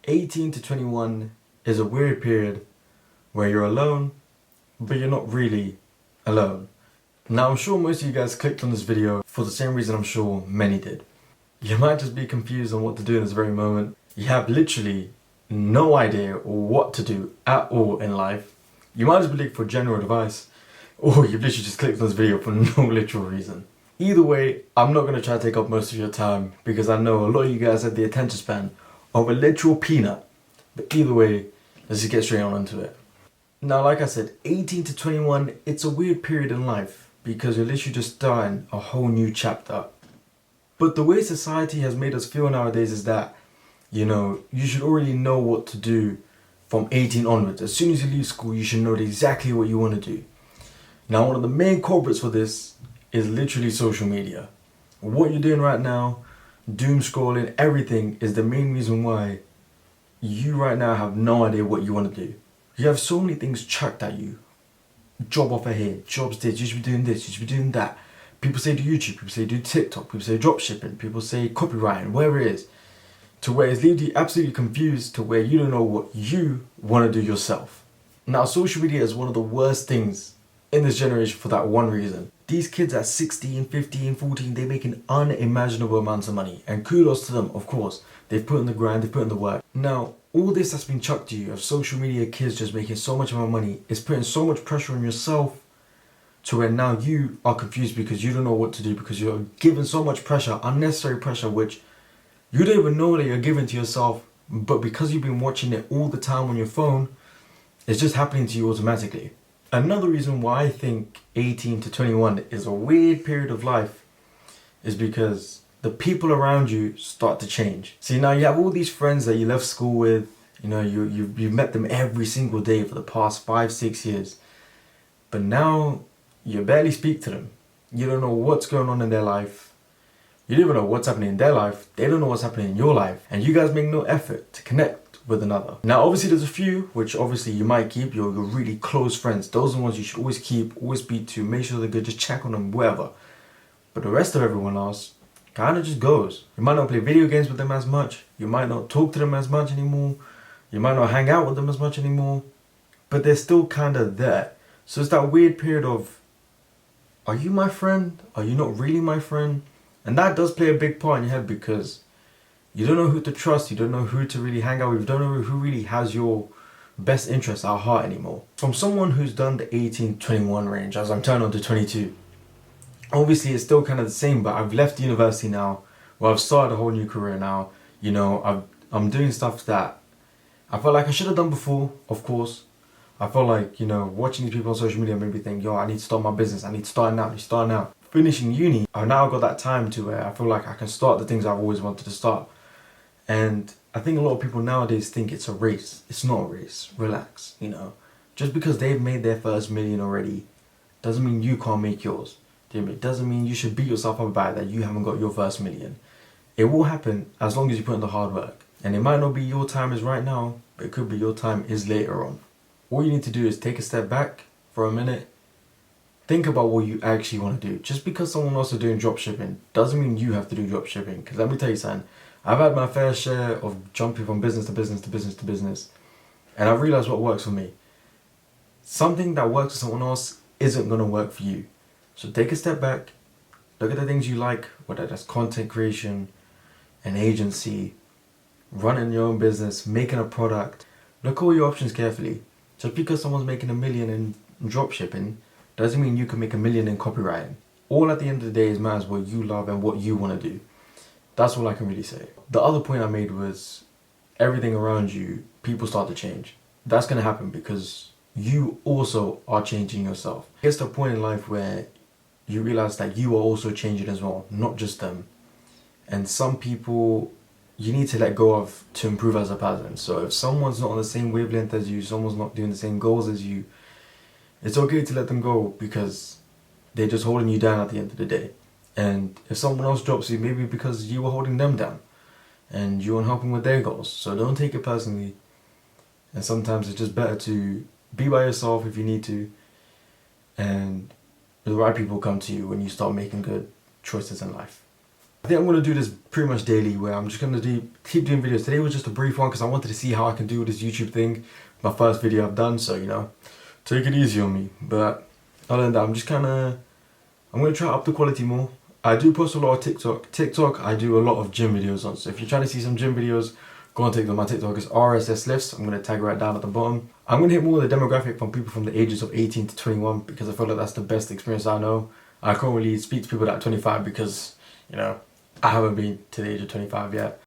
18 to 21 is a weird period where you're alone, but you're not really alone. Now, I'm sure most of you guys clicked on this video for the same reason I'm sure many did. You might just be confused on what to do in this very moment. You have literally no idea what to do at all in life. You might just be looking for general advice, or you've literally just clicked on this video for no literal reason. Either way, I'm not going to try to take up most of your time because I know a lot of you guys have the attention span of a literal peanut. But either way, let's just get straight on into it. Now, like I said, 18 to 21, it's a weird period in life because you're literally just starting a whole new chapter. But the way society has made us feel nowadays is that, you should already know what to do from 18 onwards. As soon as you leave school, you should know exactly what you want to do. Now, one of the main culprits for this is literally social media. What you're doing right now, doom scrolling, everything is the main reason why you right now have no idea what you want to do. You have so many things chucked at you. Job offer here, jobs this, you should be doing this, you should be doing that. People say do YouTube, people say do TikTok, people say dropshipping, people say copywriting, wherever it is. To where it's leaving you absolutely confused to where you don't know what you want to do yourself. Now, social media is one of the worst things in this generation for that one reason. These kids at 16, 15, 14, they're making unimaginable amounts of money. And kudos to them, of course. They've put in the grind, they've put in the work. Now, all this that's been chucked to you of social media kids just making so much more money is putting so much pressure on yourself to where now you are confused because you don't know what to do because you're given so much pressure, unnecessary pressure, which you don't even know that you're giving to yourself, but because you've been watching it all the time on your phone, it's just happening to you automatically. Another reason why I think 18 to 21 is a weird period of life is because the people around you start to change. See, now you have all these friends that you left school with, you've met them every single day for the past 5-6 years, but now you barely speak to them. You don't know what's going on in their life. You don't even know what's happening in their life. They don't know what's happening in your life. And you guys make no effort to connect with another. Now, obviously, there's a few, which obviously you might keep, your really close friends. Those are the ones you should always keep, always speak to, make sure they're good, just check on them, whatever. But the rest of everyone else kind of just goes. You might not play video games with them as much. You might not talk to them as much anymore. You might not hang out with them as much anymore. But they're still kind of there. So it's that weird period of, are you my friend? Are you not really my friend? And that does play a big part in your head because you don't know who to trust, you don't know who to really hang out with, you don't know who really has your best interests at heart anymore. From someone who's done the 18 to 21 range, as I'm turning on to 22, obviously it's still kind of the same, but I've left university now, well, I've started a whole new career now, I'm doing stuff that I felt like I should have done before, of course. I felt like, watching these people on social media made me think, I need to start my business, I need to start now, Finishing uni, I've now got that time to where I feel like I can start the things I've always wanted to start. And I think a lot of people nowadays think it's a race. It's not a race. Relax, Just because they've made their first million already doesn't mean you can't make yours. It doesn't mean you should beat yourself up about it that you haven't got your first million. It will happen as long as you put in the hard work. And it might not be your time is right now, but it could be your time is later on. All you need to do is take a step back for a minute. Think about what you actually want to do. Just because someone else is doing dropshipping doesn't mean you have to do dropshipping. Because let me tell you something, I've had my fair share of jumping from business to business to business to business. And I've realized what works for me. Something that works for someone else isn't going to work for you. So take a step back, look at the things you like, whether that's content creation, an agency, running your own business, making a product. Look at all your options carefully. Just because someone's making $1 million in dropshipping doesn't mean you can make $1 million in copywriting. All at the end of the day is matters what you love and what you want to do. That's all I can really say. The other point I made was everything around you, people start to change. That's going to happen because you also are changing yourself. It gets to a point in life where you realize that you are also changing as well, not just them. And some people you need to let go of to improve as a person. So if someone's not on the same wavelength as you, someone's not doing the same goals as you, it's okay to let them go because they're just holding you down at the end of the day. And if someone else drops you, maybe because you were holding them down and you weren't helping with their goals. So don't take it personally. And sometimes it's just better to be by yourself if you need to. And the right people come to you when you start making good choices in life. I think I'm going to do this pretty much daily, where I'm just going to keep doing videos. Today was just a brief one because I wanted to see how I can do this YouTube thing. My first video I've done, so you know, take it easy on me. But other than that, I'm going to try to up the quality more. I do post a lot of TikTok, I do a lot of gym videos on. So if you're trying to see some gym videos, go and take them. My TikTok is RSS Lifts. I'm going to tag right down at the bottom. I'm going to hit more of the demographic from people from the ages of 18 to 21 because I feel like that's the best experience I know. I can't really speak to people that are 25 because, you know, I haven't been to the age of 25 yet.